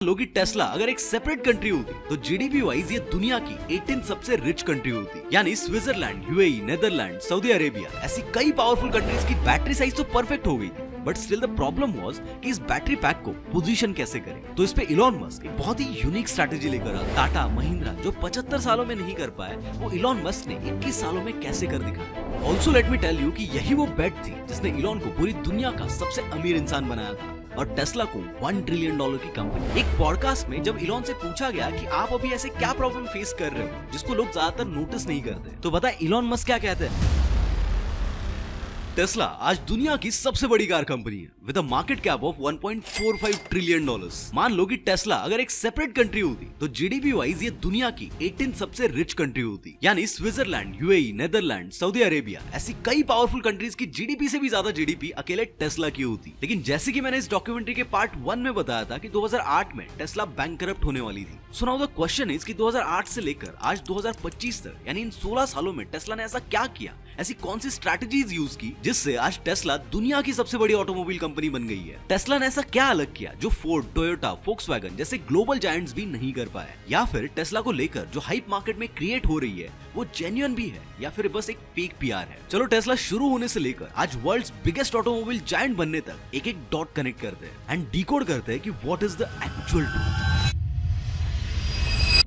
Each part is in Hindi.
लो कि टेस्ला अगर एक सेपरेट कंट्री होती तो जीडीपी वाइज ये दुनिया की 18 सबसे रिच कंट्री होती। यानी Switzerland, UAE, Netherland, Saudi Arabia ऐसी कई पावरफुल कंट्रीज की बैटरी साइज तो परफेक्ट हो गई थी। But still the problem was कि इस बैटरी पैक को पोजीशन कैसे करें। तो इस पे इलॉन मस्क एक बहुत ही यूनिक स्ट्रैटेजी लेकर आया। टाटा, महिंद्रा जो 75 सालों में नहीं कर पाए, वो इलॉन मस्क ने 21 सालों में कैसे कर दिखाया। Also let me tell you कि यही वो बेट थी जिसने इलॉन को पूरी दुनिया का सबसे अमीर इंसान बनाया था और टेस्ला को $1 ट्रिलियन की कंपनी। एक पॉडकास्ट में जब इलॉन से पूछा गया कि आप अभी ऐसे क्या प्रॉब्लम फेस कर रहे हो जिसको लोग ज्यादातर नोटिस नहीं करते, तो पता है इलॉन मस्क क्या कहते हैं? टेस्ला आज दुनिया की सबसे बड़ी कार कंपनी है with a market cap of $1.45 trillion. मान लो कि टेस्ला अगर एक सेपरेट कंट्री होती तो जीडीपी वाइज ये दुनिया की 18 सबसे रिच कंट्री होती। यानी Switzerland, UAE, Netherland, Saudi Arabia ऐसी कई पावरफुल कंट्रीज की जीडीपी से भी ज्यादा जीडीपी अकेले टेस्ला की होती। लेकिन जैसे कि मैंने इस डॉक्यूमेंट्री के पार्ट 1 में बताया था कि 2008 में टेस्ला बैंकरप्ट होने वाली थी। So now the question is कि 2008 से लेकर आज 2025 तक यानी इन 16 सालों में टेस्ला ने ऐसा क्या किया, ऐसी कौन सी स्ट्रैटेजीज यूज की जिससे आज टेस्ला दुनिया की सबसे बड़ी ऑटोमोबाइल कंपनी बन गई है। टेस्ला ने ऐसा क्या अलग किया जो फोर्ड, टोयोटा, फोक्सवैगन जैसे ग्लोबल जायंट्स भी नहीं कर पाए? या फिर टेस्ला को लेकर जो हाइप मार्केट में क्रिएट हो रही है वो जेन्युइन भी है या फिर बस एक फेक पीआर है? चलो टेस्ला शुरू होने से लेकर आज वर्ल्ड्स बिगेस्ट ऑटोमोबाइल जायंट बनने तक एक एक डॉट कनेक्ट करते हैं एंड डिकोड करते हैं कि what is the actual truth.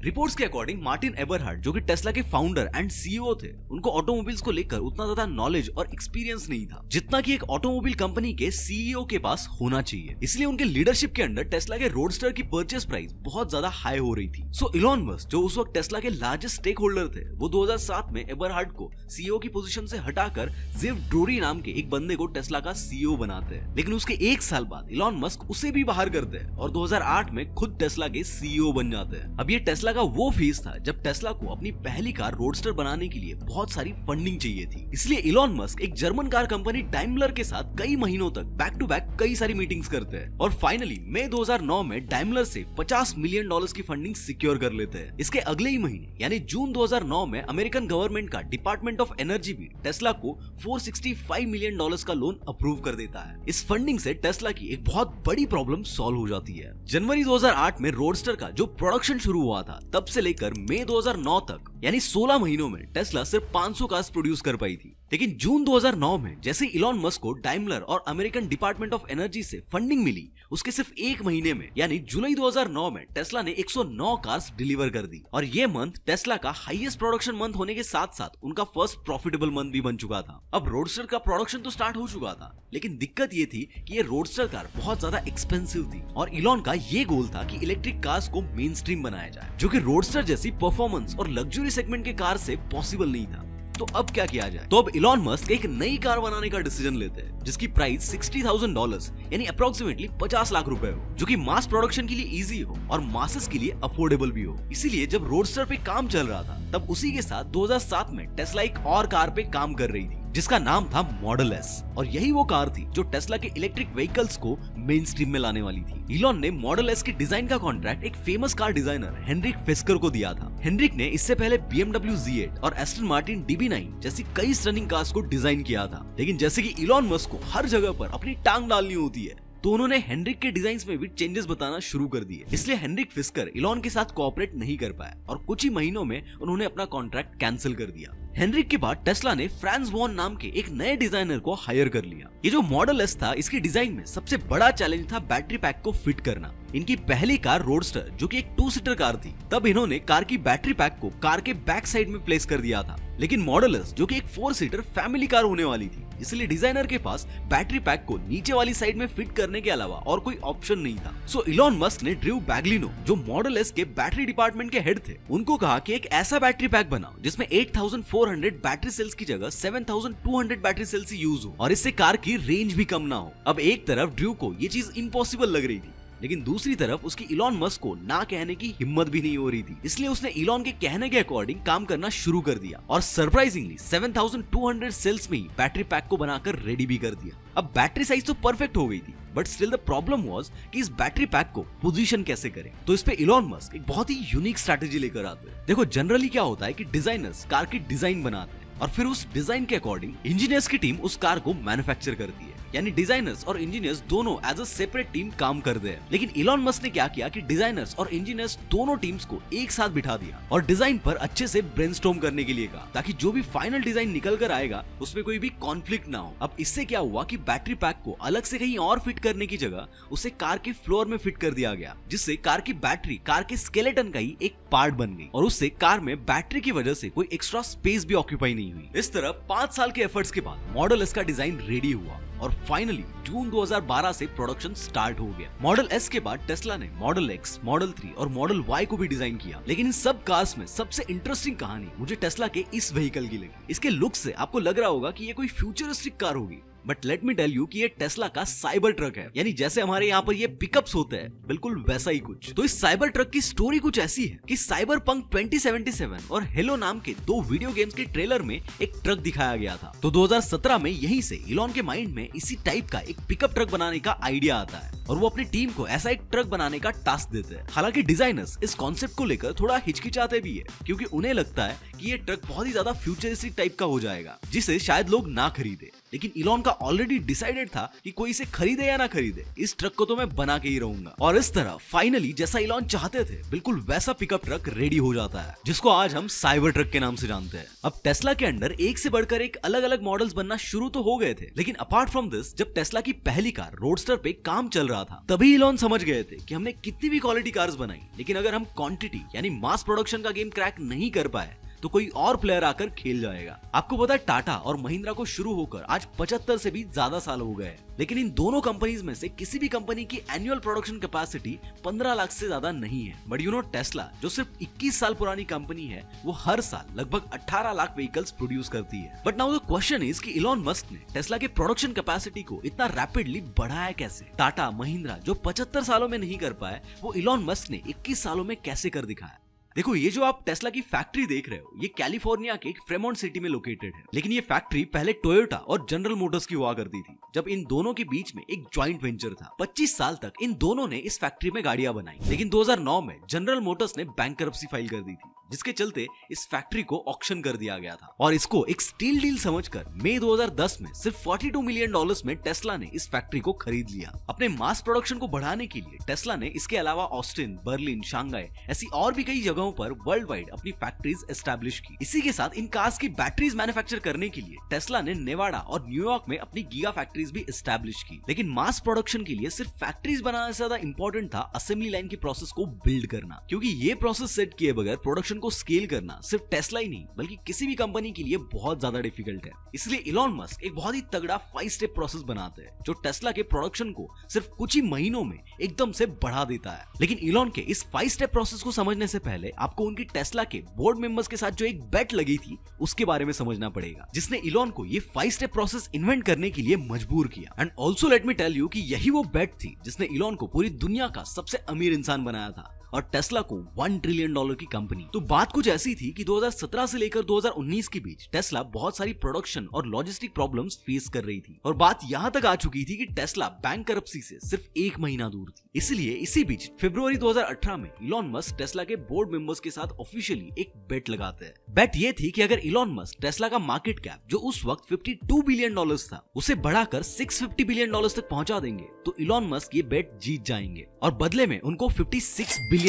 Reports के अकॉर्डिंग मार्टिन एबरहार्ड जो कि टेस्ला के फाउंडर एंड सीईओ थे, उनको ऑटोमोबाइल्स को लेकर उतना ज्यादा नॉलेज और एक्सपीरियंस नहीं था जितना कि एक ऑटोमोबाइल कंपनी के सीईओ के पास होना चाहिए। इसलिए उनके लीडरशिप के अंडर टेस्ला के रोडस्टर की परचेस प्राइस बहुत ज्यादा हाई हो रही थी। सो इलॉन मस्क जो उस वक्त टेस्ला के लार्जेस्ट स्टेक होल्डर थे, वो 2007 में एबरहार्ड को सीईओ की पोजीशन से हटाकर जिव ड्रोरी नाम के एक बंदे को टेस्ला का सीईओ बनाते हैं। लेकिन उसके एक साल बाद इलॉन मस्क उसे भी बाहर करते हैं और 2008 में खुद टेस्ला के सीईओ बन जाते हैं। अब ये टेस्ला का वो फेज था जब टेस्ला को अपनी पहली कार रोडस्टर बनाने के लिए बहुत सारी फंडिंग चाहिए थी। इसलिए इलॉन मस्क एक जर्मन कार कंपनी डाइमलर के साथ कई महीनों तक बैक टू बैक कई सारी मीटिंग्स करते हैं और फाइनली मई 2009 में डाइमलर से $50 मिलियन की फंडिंग सिक्योर कर लेते हैं। इसके अगले ही महीने यानी जून 2009 में अमेरिकन गवर्नमेंट का डिपार्टमेंट ऑफ एनर्जी भी टेस्ला को $465 मिलियन का लोन अप्रूव कर देता है। इस फंडिंग से टेस्ला की एक बहुत बड़ी प्रॉब्लम सॉल्व हो जाती है। जनवरी 2008 में रोडस्टर का जो प्रोडक्शन शुरू हुआ था, तब से लेकर मई 2009 तक यानी 16 महीनों में टेस्ला सिर्फ 500 कार्स प्रोड्यूस कर पाई थी। लेकिन जून 2009 में जैसे इलॉन मस्क को डाइमलर और अमेरिकन डिपार्टमेंट ऑफ एनर्जी से फंडिंग मिली, उसके सिर्फ एक महीने में यानी जुलाई 2009 में टेस्ला ने 109 कार्स डिलीवर कर दी और ये मंथ टेस्ला का हाईएस्ट प्रोडक्शन मंथ होने के साथ साथ उनका फर्स्ट प्रॉफिटेबल मंथ भी बन चुका था। अब रोडस्टर का प्रोडक्शन तो स्टार्ट हो चुका था, लेकिन दिक्कत ये थी कि ये रोडस्टर कार बहुत ज्यादा एक्सपेंसिव थी और इलॉन का ये गोल था कि इलेक्ट्रिक कार्स को मेन स्ट्रीम बनाया जाए, जो कि रोडस्टर जैसी परफॉर्मेंस और लग्जरी सेगमेंट के कार से पॉसिबल नहीं था। तो अब क्या किया जाए? तो अब इलॉन मस्क एक नई कार बनाने का डिसीजन लेते हैं जिसकी प्राइस $60,000 यानी अप्रोक्सीमेटली 50 लाख रुपए हो, जो कि मास प्रोडक्शन के लिए इजी हो और मासेस के लिए अफोर्डेबल भी हो। इसीलिए जब रोडस्टर पे काम चल रहा था, तब उसी के साथ 2007 में टेस्ला एक और कार पे काम कर रही थी जिसका नाम था मॉडल एस और यही वो कार थी जो टेस्ला के इलेक्ट्रिक व्हीकल्स को मेन स्ट्रीम में लाने वाली थी। इलॉन ने मॉडल एस की डिजाइन का कॉन्ट्रैक्ट एक famous car designer Henrik Fisker को दिया था। हेनरिक ने इससे पहले BMW Z8 और एस्टन मार्टिन DB9 जैसी कई स्टनिंग कार्स को डिजाइन किया था। लेकिन जैसे कि इलॉन मस्क को हर जगह पर अपनी टांग डालनी होती है, तो उन्होंने हेनरिक के डिजाइन्स में भी चेंजेस बताना शुरू कर दिए। इसलिए हेनरिक फिस्कर इलॉन के साथ कोऑपरेट नहीं कर पाया और कुछ ही महीनों में उन्होंने अपना कॉन्ट्रैक्ट कैंसिल कर दिया। हेनरिक के बाद टेस्ला ने फ्रांस वॉन नाम के एक नए डिजाइनर को हायर कर लिया। ये जो मॉडल एस था, इसकी डिजाइन में सबसे बड़ा चैलेंज था बैटरी पैक को फिट करना। इनकी पहली कार रोडस्टर जो कि एक 2 सीटर कार थी, तब इन्होंने कार की बैटरी पैक को कार के बैक साइड में प्लेस कर दिया था। लेकिन मॉडल एस जो कि एक 4 सीटर फैमिली कार होने वाली थी, इसलिए डिजाइनर के पास बैटरी पैक को नीचे वाली साइड में फिट करने के अलावा और कोई ऑप्शन नहीं था। सो इलॉन मस्क ने ड्रू बैगलिनो जो मॉडल एस के बैटरी डिपार्टमेंट के हेड थे, उनको कहा कि एक ऐसा बैटरी पैक बनाओ जिसमें 8400 बैटरी सेल्स की जगह 7200 बैटरी सेल्स ही यूज हो और इससे कार की रेंज भी कम ना हो। अब एक तरफ ड्रू को ये चीज इम्पॉसिबल लग रही थी, लेकिन दूसरी तरफ उसकी इलॉन मस्क को ना कहने की हिम्मत भी नहीं हो रही थी। इसलिए उसने इलॉन के कहने के अकॉर्डिंग काम करना शुरू कर दिया और सरप्राइजिंगली 7200 सेल्स में ही बैटरी पैक को बनाकर रेडी भी कर दिया। अब बैटरी साइज तो परफेक्ट हो गई थी, but still the problem was कि इस बैटरी पैक को पोजीशन कैसे करें। तो इस पे इलॉन मस्क एक बहुत ही यूनिक स्ट्रैटेजी लेकर आते हैं। देखो, जनरली क्या होता है कि डिजाइनर्स कार की डिजाइन बनाते हैं और फिर उस डिजाइन के अकॉर्डिंग इंजीनियर्स की टीम उस कार को मैन्युफैक्चर करती है। यानी डिजाइनर्स और इंजीनियर्स दोनों एज अ सेपरेट टीम काम करते हैं। लेकिन इलॉन मस्क ने क्या किया कि डिजाइनर्स और इंजीनियर्स दोनों टीम्स को एक साथ बिठा दिया और डिजाइन पर अच्छे से ब्रेनस्टॉर्म करने के लिए कहा, ताकि जो भी फाइनल डिजाइन निकल कर आएगा उसमें कोई भी कॉन्फ्लिक्ट ना हो। अब इससे क्या हुआ कि बैटरी पैक को अलग से कहीं और फिट करने की जगह उसे कार के फ्लोर में फिट कर दिया गया, जिससे कार की बैटरी कार के स्केलेटन का ही एक पार्ट बन गई और उससे कार में बैटरी की वजह से कोई एक्स्ट्रा स्पेस भी ऑक्यूपाई नहीं हुई। इस तरह 5 साल के एफर्ट्स के बाद मॉडल एस का डिजाइन रेडी हुआ और फाइनली जून 2012 से प्रोडक्शन स्टार्ट हो गया। मॉडल एस के बाद टेस्ला ने मॉडल एक्स, मॉडल 3 और मॉडल वाई को भी डिजाइन किया। लेकिन इन सब कार्स में सबसे इंटरेस्टिंग कहानी मुझे टेस्ला के इस व्हीकल की लगी। इसके लुक से आपको लग रहा होगा कि ये कोई फ्यूचरिस्टिक कार होगी, but let me tell you कि ये टेस्ला का साइबर ट्रक है। यानी जैसे हमारे यहाँ पर ये पिकअप्स होते हैं, बिल्कुल वैसा ही कुछ। तो इस साइबर ट्रक की स्टोरी कुछ ऐसी है कि साइबर पंक 2077 और हेलो नाम के 2 वीडियो गेम्स के ट्रेलर में एक ट्रक दिखाया गया था। तो 2017 में यहीं से इलॉन के माइंड में इसी टाइप का एक पिकअप ट्रक बनाने का आइडिया आता है और वो अपनी टीम को ऐसा एक ट्रक बनाने का टास्क देते हैं। हालांकि डिजाइनर्स इस कॉन्सेप्ट को लेकर थोड़ा हिचकिचाते भी है, क्योंकि उन्हें लगता है कि ये ट्रक बहुत ही ज्यादा फ्यूचरिस्टिक टाइप का हो जाएगा, जिसे शायद लोग ना खरीदे। लेकिन इलॉन का ऑलरेडी डिसाइडेड था कि कोई इसे खरीदे या ना खरीदे, इस ट्रक को तो मैं बना के ही रहूंगा। और इस तरह फाइनली जैसा इलॉन चाहते थे, बिल्कुल वैसा पिकअप ट्रक रेडी हो जाता है, जिसको आज हम साइबर ट्रक के नाम से जानते हैं। अब टेस्ला के अंडर एक से बढ़कर एक अलग अलग मॉडल्स बनना शुरू तो हो गए थे, लेकिन अपार्ट फ्रॉम दिस, जब टेस्ला की पहली कार रोडस्टर पे काम चल रहा था, तभी इलॉन समझ गए थे कि हमने कितनी भी क्वालिटी कार्स बनाई, लेकिन अगर हम क्वांटिटी यानी मास प्रोडक्शन का गेम क्रैक नहीं कर पाए तो कोई और प्लेयर आकर खेल जाएगा। आपको पता है टाटा और महिंद्रा को शुरू होकर आज 75 से भी ज्यादा साल हो गए, लेकिन इन दोनों कंपनीज में से किसी भी कंपनी की एनुअल प्रोडक्शन कैपेसिटी 15 लाख से ज्यादा नहीं है। बट यू नो टेस्ला, जो सिर्फ 21 साल पुरानी कंपनी है, वो हर साल लगभग 18 लाख व्हीकल्स प्रोड्यूस करती है। But now the question is कि इलॉन मस्क ने टेस्ला के प्रोडक्शन कैपेसिटी को इतना रैपिडली बढ़ाया कैसे? टाटा, महिंद्रा जो 75 सालों में नहीं कर पाए, वो इलॉन मस्क ने 21 सालों में कैसे कर दिखाया? देखो, ये जो आप टेस्ला की फैक्ट्री देख रहे हो, ये कैलिफोर्निया के फ्रेमोंट सिटी में लोकेटेड है। लेकिन ये फैक्ट्री पहले टोयोटा और जनरल मोटर्स की हुआ करती थी, जब इन दोनों के बीच में एक जॉइंट वेंचर था। 25 साल तक इन दोनों ने इस फैक्ट्री में गाड़ियां बनाई, लेकिन 2009 में जनरल मोटर्स ने बैंकरप्सी फाइल कर दी थी, जिसके चलते इस फैक्ट्री को ऑक्शन कर दिया गया था। और इसको एक स्टील डील समझकर मई 2010 में सिर्फ $42 मिलियन में टेस्ला ने इस फैक्ट्री को खरीद लिया। अपने मास प्रोडक्शन को बढ़ाने के लिए टेस्ला ने इसके अलावा ऑस्टिन, बर्लिन, शांघाई ऐसी और भी कई जगहों पर वर्ल्ड वाइड अपनी फैक्ट्रीज एस्टैब्लिश की। इसी के साथ इन कार्स की बैटरीज मैन्युफैक्चर करने के लिए टेस्ला ने नेवाडा और न्यूयॉर्क में अपनी गीगा फैक्ट्रीज भी एस्टैब्लिश की। लेकिन मास प्रोडक्शन के लिए सिर्फ फैक्ट्रीज बनाने से ज्यादा इंपॉर्टेंट था असेंबली लाइन की प्रोसेस को बिल्ड करना, क्योंकि ये प्रोसेस सेट किए बगैर प्रोडक्शन को स्केल करना सिर्फ टेस्ला ही नहीं बल्कि किसी भी कंपनी के लिए बहुत ज्यादा डिफिकल्ट है। इसलिए इलॉन मस्क एक बहुत ही तगड़ा 5 स्टेप प्रोसेस बनाते हैं, जो टेस्ला के प्रोडक्शन को सिर्फ कुछ ही महीनों में एकदम से बढ़ा देता है। लेकिन इलॉन के इस 5 स्टेप प्रोसेस को समझने से पहले आपको उनकी टेस्ला के बोर्ड मेंबर्स के साथ जो एक बेट लगी थी उसके बारे में समझना पड़ेगा, जिसने इलॉन को ये 5 स्टेप प्रोसेस इन्वेंट करने के लिए मजबूर किया। And also let me tell you कि यही वो बेट थी जिसने इलॉन को पूरी दुनिया का सबसे अमीर इंसान बनाया था और टेस्ला को $1 ट्रिलियन की कंपनी। तो बात कुछ ऐसी थी कि 2017 से लेकर 2019 के बीच टेस्ला बहुत सारी प्रोडक्शन और लॉजिस्टिक प्रॉब्लम्स फेस कर रही थी और बात यहाँ तक आ चुकी थी कि टेस्ला बैंकरप्सी से सिर्फ 1 महीना दूर थी। इसलिए इसी बीच फरवरी 2018 में इलॉन मस्क टेस्ला के बोर्ड मेंबर्स के साथ ऑफिशियली एक बेट लगाते हैं। बेट ये थी कि अगर इलॉन मस्क टेस्ला का मार्केट कैप, जो उस वक्त $52 बिलियन था, उसे बढ़ाकर $650 बिलियन तक पहुंचा देंगे तो इलॉन मस्क ये बेट जीत जाएंगे और बदले में उनको $56 बिलियन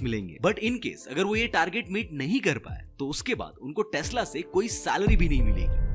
मिलेंगे। बट इन केस अगर वो ये टारगेट मीट नहीं कर पाए तो उसके बाद उनको टेस्ला से कोई सैलरी भी नहीं मिलेगी।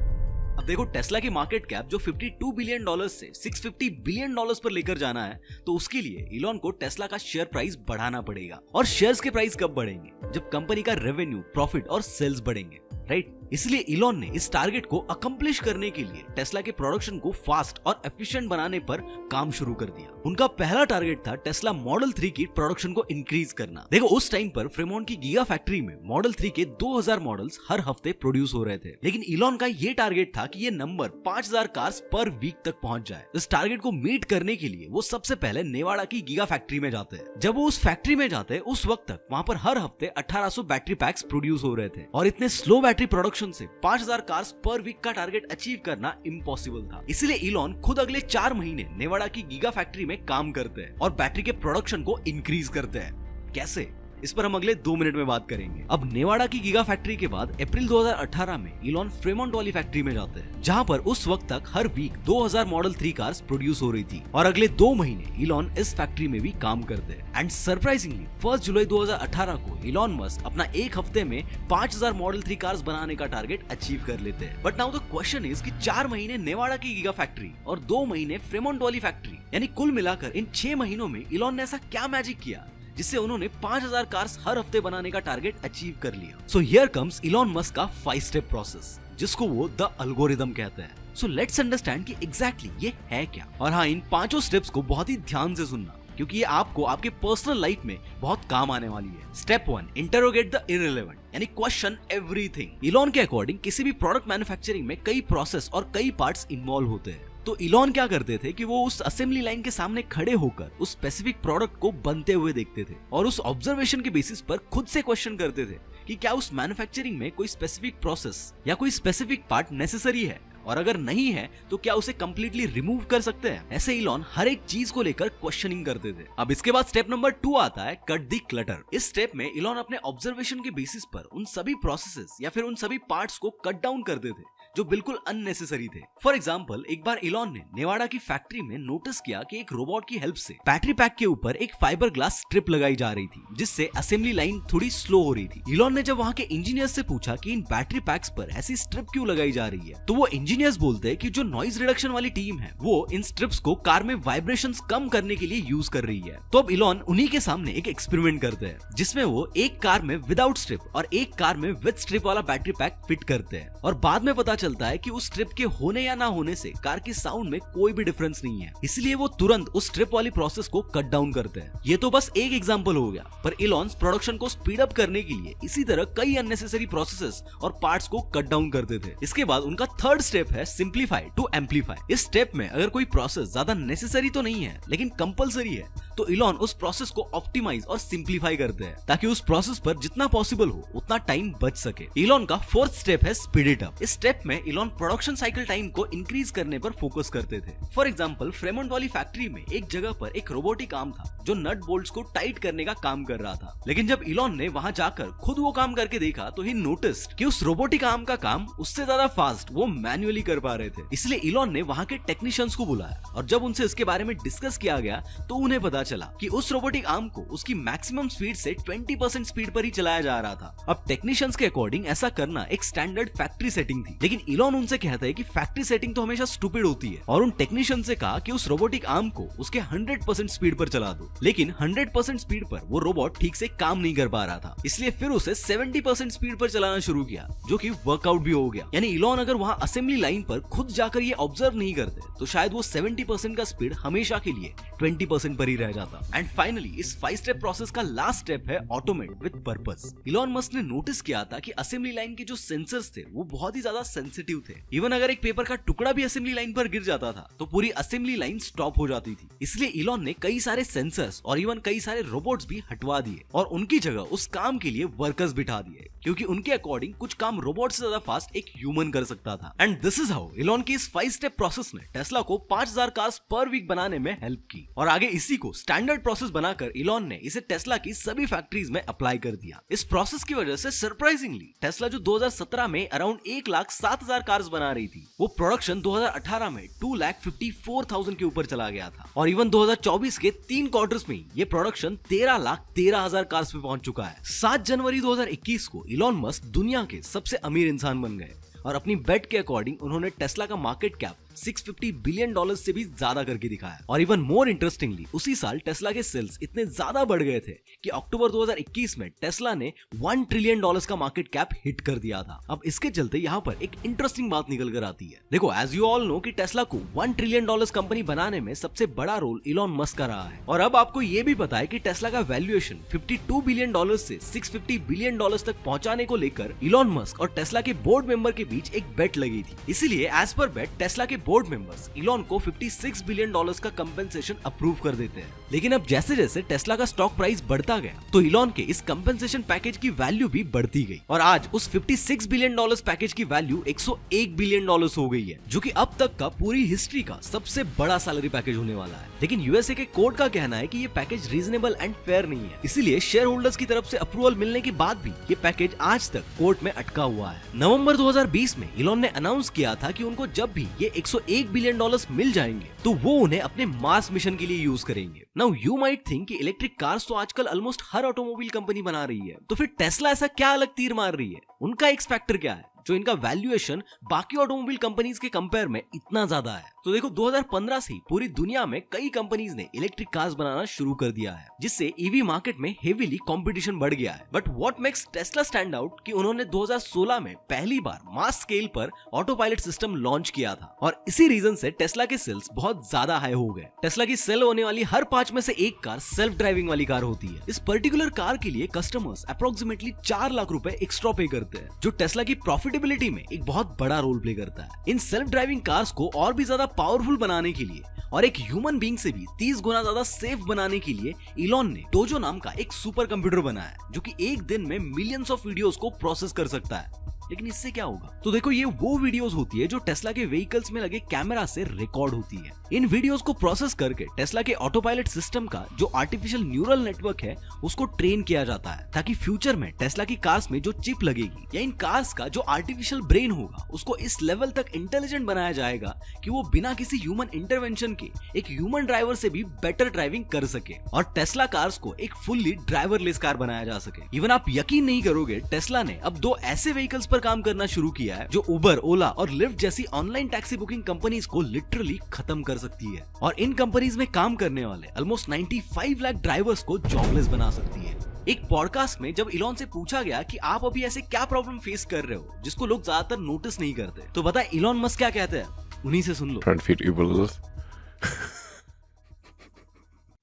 अब देखो, टेस्ला की मार्केट कैप जो $52 बिलियन से $650 बिलियन पर लेकर जाना है, तो उसके लिए इलॉन को टेस्ला का शेयर प्राइस बढ़ाना पड़ेगा। और शेयर्स के प्राइस कब बढ़ेंगे? जब कंपनी का रेवेन्यू, प्रॉफिट और सेल्स बढ़ेंगे, राइट? इसलिए इलॉन ने इस टारगेट को अकम्प्लिश करने के लिए टेस्ला के प्रोडक्शन को फास्ट और एफिशिएंट बनाने पर काम शुरू कर दिया। उनका पहला टारगेट था टेस्ला मॉडल 3 की प्रोडक्शन को इंक्रीज करना। देखो, उस टाइम पर फ्रेमोंट की गीगा फैक्ट्री में मॉडल 3 के 2000 मॉडल्स हर हफ्ते प्रोड्यूस हो रहे थे, लेकिन इलॉन का ये टारगेट था कि ये नंबर 5000 कार्स पर वीक तक पहुंच जाए। इस टारगेट को मीट करने के लिए वो सबसे पहले नेवाडा की गीगा फैक्ट्री में जाते हैं। जब वो उस फैक्ट्री में जाते, उस वक्त तक वहां पर हर हफ्ते 1800 बैटरी पैक्स प्रोड्यूस हो रहे थे और इतने स्लो बैटरी प्रोडक्शन से 5000 कार्स पर वीक का टारगेट अचीव करना इम्पॉसिबल था। इसलिए इलॉन खुद अगले 4 महीने नेवाडा की गीगा फैक्ट्री में काम करते हैं और बैटरी के प्रोडक्शन को इंक्रीज करते हैं। कैसे? इस पर हम अगले 2 मिनट में बात करेंगे। अब नेवाडा की गीगा फैक्ट्री के बाद अप्रैल 2018 में इलॉन फ्रेमोंट वाली फैक्ट्री में जाते हैं, जहां पर उस वक्त तक हर वीक 2000 मॉडल 3 कार्स प्रोड्यूस हो रही थी और अगले 2 महीने इलॉन इस फैक्ट्री में भी काम करते हैं। एंड सरप्राइजिंगली 1 जुलाई 2018 को इलॉन मस्क अपना एक हफ्ते में 5000 मॉडल 3 कार्स बनाने का टारगेट अचीव कर लेते हैं। But now the question is कि 4 महीने नेवाडा की गीगा फैक्ट्री और 2 महीने फ्रेमोंट वाली फैक्ट्री, यानी कुल मिलाकर इन 6 महीनों में इलॉन ने ऐसा क्या मैजिक किया जिससे उन्होंने 5000 कार्स हर हफ्ते बनाने का टारगेट अचीव कर लिया। So here comes Elon Musk का 5 स्टेप प्रोसेस, जिसको वो द एल्गोरिथम कहते हैं। सो लेट्स अंडरस्टैंड कि एग्जैक्टली ये है क्या। और हाँ, इन 5 स्टेप्स को बहुत ही ध्यान से सुनना, क्योंकि ये आपको आपके पर्सनल लाइफ में बहुत काम आने वाली है। स्टेप 1, इंटरोगेट द इररिलेवेंट, यानी क्वेश्चन एवरीथिंग। इलॉन के अकॉर्डिंग किसी भी प्रोडक्ट मैन्युफैक्चरिंग में कई प्रोसेस और कई पार्ट्स इन्वॉल्व होते हैं। तो इलॉन क्या करते थे कि वो उस असेंबली लाइन के सामने खड़े होकर उस स्पेसिफिक प्रोडक्ट को बनते हुए देखते थे और उस ऑब्जर्वेशन के बेसिस पर खुद से क्वेश्चन करते थे कि क्या उस मैन्युफैक्चरिंग में कोई स्पेसिफिक प्रोसेस या कोई स्पेसिफिक पार्ट नेसेसरी है, और अगर नहीं है तो क्या उसे कंप्लीटली रिमूव कर सकते हैं। ऐसे इलॉन हर एक चीज को लेकर क्वेश्चनिंग करते थे। अब इसके बाद स्टेप नंबर 2 आता है कट दी क्लटर। इस स्टेप में इलॉन अपने ऑब्जर्वेशन के बेसिस पर उन सभी प्रोसेसेस या फिर उन सभी पार्ट्स को कट डाउन करते थे जो बिल्कुल अननेसेसरी थे। फॉर एग्जाम्पल, एक बार इलॉन ने नेवाडा की फैक्ट्री में नोटिस किया कि एक रोबोट की हेल्प से बैटरी पैक के ऊपर एक फाइबर ग्लास स्ट्रिप लगाई जा रही थी, जिससे असेंबली लाइन थोड़ी स्लो हो रही थी। इलॉन ने जब वहाँ के इंजीनियर्स से पूछा कि इन बैटरी पैक्स पर ऐसी स्ट्रिप क्यों लगाई जा रही है, तो वो इंजीनियर्स बोलते हैं कि जो नॉइज रिडक्शन वाली टीम है वो इन स्ट्रिप्स को कार में वाइब्रेशंस कम करने के लिए यूज कर रही है। तो अब इलॉन उन्हीं के सामने एक एक्सपेरिमेंट करते हैं, जिसमें वो एक कार में विदाउट स्ट्रिप और एक कार में विद स्ट्रिप वाला बैटरी पैक फिट करते हैं, और बाद में पता चलता है कि उस स्ट्रिप के होने या ना होने से कार की साउंड में कोई भी डिफरेंस नहीं है। इसलिए वो तुरंत उस स्ट्रिप वाली प्रोसेस को कट डाउन करते हैं। ये तो बस एक एग्जांपल हो गया, पर इलॉन प्रोडक्शन को स्पीड अप करने के लिए इसी तरह कई अननेसेसरी प्रोसेसेस और पार्ट्स को कट डाउन करते थे। इसके बाद उनका 3rd स्टेप है सिंप्लीफाई टू एम्पलीफाई। इस स्टेप में अगर कोई प्रोसेस ज्यादा नेसेसरी तो नहीं है लेकिन कंपलसरी है, तो इलॉन उस प्रोसेस को ऑप्टिमाइज और सिंप्लीफाई करते हैं ताकि उस प्रोसेस पर जितना पॉसिबल हो उतना टाइम बच सके। इलॉन का 4th स्टेप है स्पीड इट अप। इस स्टेप में इलॉन प्रोडक्शन साइकिल टाइम को इंक्रीज करने पर फोकस करते थे। फॉर एग्जांपल, फ्रेमोंट वाली फैक्ट्री में एक जगह पर एक रोबोटिक आर्म था जो नट बोल्ट्स को टाइट करने का काम कर रहा था, लेकिन जब इलॉन ने वहां जाकर खुद वो काम करके देखा तो ही नोटिस्ड कि उस रोबोटिक आर्म का काम उससे ज्यादा फास्ट वो मैन्युअली कर पा रहे थे। इसलिए इलॉन ने वहां के टेक्नीशियंस को बुलाया और जब उनसे इसके बारे में डिस्कस किया गया तो उन्हें पता चला कि उस रोबोटिक आर्म को उसकी मैक्सिमम स्पीड से 20% स्पीड पर ही चलाया जा रहा था। अब टेक्नीशियंस के अकॉर्डिंग ऐसा करना एक स्टैंडर्ड फैक्ट्री सेटिंग थी, लेकिन इलॉन उनसे कहता है कि फैक्ट्री सेटिंग तो हमेशा स्टूपिड होती है, और उन टेक्नीशियन से कहा कि उस रोबोटिक आर्म को उसके 100% स्पीड पर चला दो। लेकिन 100% स्पीड पर वो रोबोट ठीक से काम नहीं कर पा रहा था, इसलिए फिर उसे 70% स्पीड पर चलाना शुरू किया, जो कि वर्कआउट भी हो गया। यानी इलॉन अगर वहां असेंबली लाइन पर खुद जाकर ये ऑब्जर्व नहीं करते तो शायद वो 70% का स्पीड हमेशा के लिए 20% पर ही रह जाता। एंड फाइनली इस 5 स्टेप प्रोसेस का लास्ट स्टेप है automate with purpose. Elon Musk ने नोटिस किया था कि असेंबली लाइन के जो सेंसर्स थे वो बहुत ही ज्यादा सेंसिटिव थे। इवन अगर एक पेपर का टुकड़ा भी असेंबली लाइन पर गिर जाता था तो पूरी असेंबली लाइन स्टॉप हो जाती थी। इसलिए इलॉन ने कई सारे सेंसर्स और इवन कई सारे रोबोट्स भी हटवा दिए और उनकी जगह उस काम के लिए वर्कर्स बिठा दिए, क्योंकि उनके अकॉर्डिंग कुछ काम रोबोट से ज्यादा फास्ट एक ह्यूमन कर सकता था। And this is how Elon की इस 5 स्टेप प्रोसेस ने टेस्ला को 5000 कार्स पर वीक बनाने में हेल्प की, और आगे इसी को स्टैंडर्ड प्रोसेस बनाकर इलॉन ने इसे टेस्ला की सभी फैक्ट्रीज में अप्लाई कर दिया। इस प्रोसेस की वजह से सरप्राइजिंगली टेस्ला जो 2017 में अराउंड 1,07,000 कार्स बना रही थी, वो प्रोडक्शन 2018 में 2,54,000 के ऊपर चला गया था, और इवन 2024 के 3 क्वार्टर्स में ये प्रोडक्शन 13,13,000 कार्स पे पहुंच चुका है। 7 जनवरी 2021 को इलॉन मस्क दुनिया के सबसे अमीर इंसान बन गए, और अपनी बेट के अकॉर्डिंग उन्होंने टेस्ला का मार्केट कैप $650 बिलियन से भी ज्यादा करके दिखाया। और इवन मोर इंटरेस्टिंगली उसी साल टेस्ला के सेल्स इतने ज्यादा बढ़ गए थे कि अक्टूबर 2021 में टेस्ला ने $1 ट्रिलियन का मार्केट कैप हिट कर दिया था। अब इसके चलते यहाँ पर एक इंटरेस्टिंग बात निकल कर आती है। देखो, एज यू ऑल नो कि टेस्ला को $1 ट्रिलियन कंपनी बनाने में सबसे बड़ा रोल इलॉन मस्क का रहा है, और अब आपको ये भी पता है कि टेस्ला का वैल्यूएशन $52 बिलियन से $650 बिलियन तक पहुंचाने को लेकर इलॉन मस्क और टेस्ला के बोर्ड मेंबर के बीच एक बेट लगी थी। इसीलिए एज पर बेट टेस्ला के बोर्ड मेंबर्स इलॉन को $56 बिलियन का कंपेंसेशन अप्रूव कर देते हैं। लेकिन अब जैसे जैसे टेस्ला का स्टॉक प्राइस बढ़ता गया तो इलॉन के इस कंपेंसेशन पैकेज की वैल्यू भी बढ़ती गई और आज उस $56 बिलियन पैकेज की वैल्यू $101 बिलियन हो गई है, जो कि अब तक का पूरी हिस्ट्री का सबसे बड़ा सैलरी पैकेज होने वाला है। लेकिन यूएसए के कोर्ट का कहना है कि ये पैकेज रीजनेबल एंड फेयर नहीं है, इसीलिए शेयर होल्डर्स की तरफ से अप्रूवल मिलने के बाद भी ये पैकेज आज तक कोर्ट में अटका हुआ है। नवंबर 2020 में इलॉन ने अनाउंस किया था कि उनको जब भी ये $101 बिलियन मिल जाएंगे तो वो उन्हें अपने मार्स मिशन के लिए यूज करेंगे। नाउ यू माइट थिंक कि इलेक्ट्रिक कार्स तो आजकल ऑलमोस्ट हर ऑटोमोबाइल कंपनी बना रही है, तो फिर टेस्ला ऐसा क्या अलग तीर मार रही है? उनका एक्स फैक्टर क्या है जो इनका वैल्यूएशन बाकी ऑटोमोबाइल कंपनीज के कंपेयर में इतना ज्यादा है? तो देखो 2015 से ही पूरी दुनिया में कई कंपनीज ने इलेक्ट्रिक कार्स बनाना शुरू कर दिया है, जिससे ईवी मार्केट में हेवीली कंपटीशन बढ़ गया है। But what makes Tesla stand out कि उन्होंने 2016 में पहली बार मास स्केल पर ऑटो पायलट सिस्टम लॉन्च किया था और इसी रीजन से टेस्ला के सेल्स बहुत ज्यादा हाई हो गए। टेस्ला की सेल होने वाली हर 5 में से एक कार सेल्फ ड्राइविंग वाली कार होती है। इस पर्टिकुलर कार के लिए कस्टमर्स अप्रोक्सीमेटली 4 लाख रुपए एक्स्ट्रा पे करते हैं, जो टेस्ला की प्रॉफिटेबिलिटी में एक बहुत बड़ा रोल प्ले करता है। इन सेल्फ ड्राइविंग कार्स को और भी ज्यादा पावरफुल बनाने के लिए और एक ह्यूमन बीइंग से भी 30 गुना ज्यादा सेफ बनाने के लिए इलॉन ने डोजो नाम का एक सुपर कंप्यूटर बनाया, जो कि एक दिन में मिलियंस ऑफ वीडियोस को प्रोसेस कर सकता है। लेकिन इससे क्या होगा? तो देखो, ये वो वीडियोस होती है जो टेस्ला के व्हीकल्स में लगे कैमरा से रिकॉर्ड होती है। इन वीडियोस को प्रोसेस करके टेस्ला के ऑटो पायलट सिस्टम का जो आर्टिफिशियल न्यूरल नेटवर्क है उसको ट्रेन किया जाता है, ताकि फ्यूचर में टेस्ला की कार्स में जो चिप लगेगी या इन कार्स का जो आर्टिफिशियल ब्रेन होगा उसको इस लेवल तक इंटेलिजेंट बनाया जाएगा कि वो बिना किसी ह्यूमन इंटरवेंशन के एक ह्यूमन ड्राइवर से भी बेटर ड्राइविंग कर सके और टेस्ला कार्स को एक फुल्ली ड्राइवरलेस कार बनाया जा सके। इवन आप यकीन नहीं करोगे, टेस्ला ने अब 2 ऐसे व्हीकल्स पर काम करना शुरू किया है जो उबर, ओला और लिफ्ट जैसी ऑनलाइन टैक्सी बुकिंग कंपनीज को लिटरली खत्म कर सकती है और इन कंपनीज में काम करने वाले ऑलमोस्ट 95 लाख ड्राइवर्स को जॉबलेस बना सकती है। एक पॉडकास्ट में जब इलॉन से पूछा गया कि आप अभी ऐसे क्या प्रॉब्लम फेस कर रहे हो जिसको लोग ज्यादातर नोटिस नहीं करते, तो बता इलॉन मस्क क्या कहते हैं, उन्हीं से सुन लो।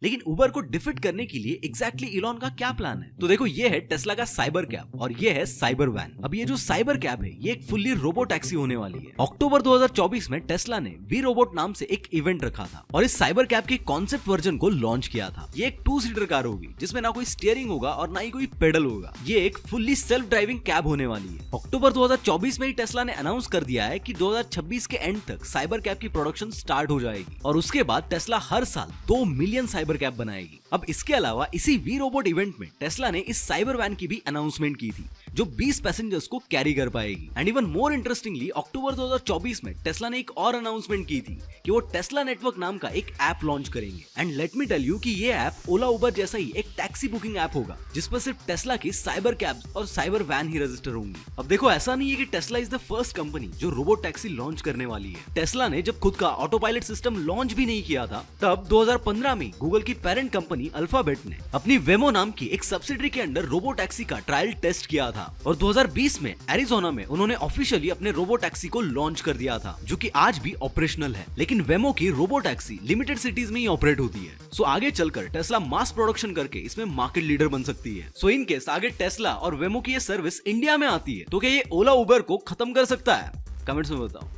लेकिन उबर को डिफीट करने के लिए एग्जैक्टली इलॉन का क्या प्लान है? तो देखो, ये है टेस्ला का साइबर कैब और ये है साइबर वैन। अब ये जो साइबर कैब है ये एक फुल्ली रोबो टैक्सी होने वाली है। अक्टूबर 2024 में टेस्ला ने वी रोबोट नाम से एक इवेंट रखा था और इस साइबर कैब के कॉन्सेप्ट वर्जन को लॉन्च किया था। ये एक 2 सीटर कार होगी जिसमें ना कोई स्टीयरिंग होगा और ना ही कोई पेडल होगा। ये एक फुल्ली सेल्फ ड्राइविंग कैब होने वाली है। अक्टूबर 2024 में ही टेस्ला ने अनाउंस कर दिया है कि 2026 के एंड तक साइबर कैब की प्रोडक्शन स्टार्ट हो जाएगी और उसके बाद टेस्ला हर साल 2 मिलियन साइबर कैब बनाएगी। अब इसके अलावा इसी वी रोबोट इवेंट में टेस्ला ने इस साइबर वैन की भी अनाउंसमेंट की थी जो 20 पैसेंजर्स को कैरी कर पाएगी। एंड इवन मोर इंटरेस्टिंगली, अक्टूबर 2024 में टेस्ला ने एक और अनाउंसमेंट की थी कि वो टेस्ला नेटवर्क नाम का एक ऐप लॉन्च करेंगे। And let me tell you कि ये ऐप ओला उबर जैसा ही एक टैक्सी बुकिंग ऐप होगा जिस पर सिर्फ टेस्ला की साइबर कैब्स और साइबर वैन ही रजिस्टर होंगी। अब देखो, ऐसा नहीं है कि Tesla is the first company जो रोबोट टैक्सी लॉन्च करने वाली है। टेस्ला ने जब खुद का ऑटो पायलट सिस्टम लॉन्च भी नहीं किया था, तब 2015 में गूगल की पेरेंट कंपनी अल्फाबेट ने अपनी वेमो नाम की एक सब्सिडरी के अंडर रोबो टैक्सी का ट्रायल टेस्ट किया था और 2020 में एरिजोना में उन्होंने ऑफिशियली अपने रोबो टैक्सी को लॉन्च कर दिया था, जो कि आज भी ऑपरेशनल है। लेकिन वेमो की रोबो टैक्सी लिमिटेड सिटीज में ही ऑपरेट होती है। सो आगे चलकर टेस्ला मास प्रोडक्शन करके इसमें मार्केट लीडर बन सकती है। सो इन केस आगे टेस्ला और वेमो की ये सर्विस इंडिया में आती है तो क्या ये ओला उबर को खत्म कर सकता है? कमेंट्स में बताओ।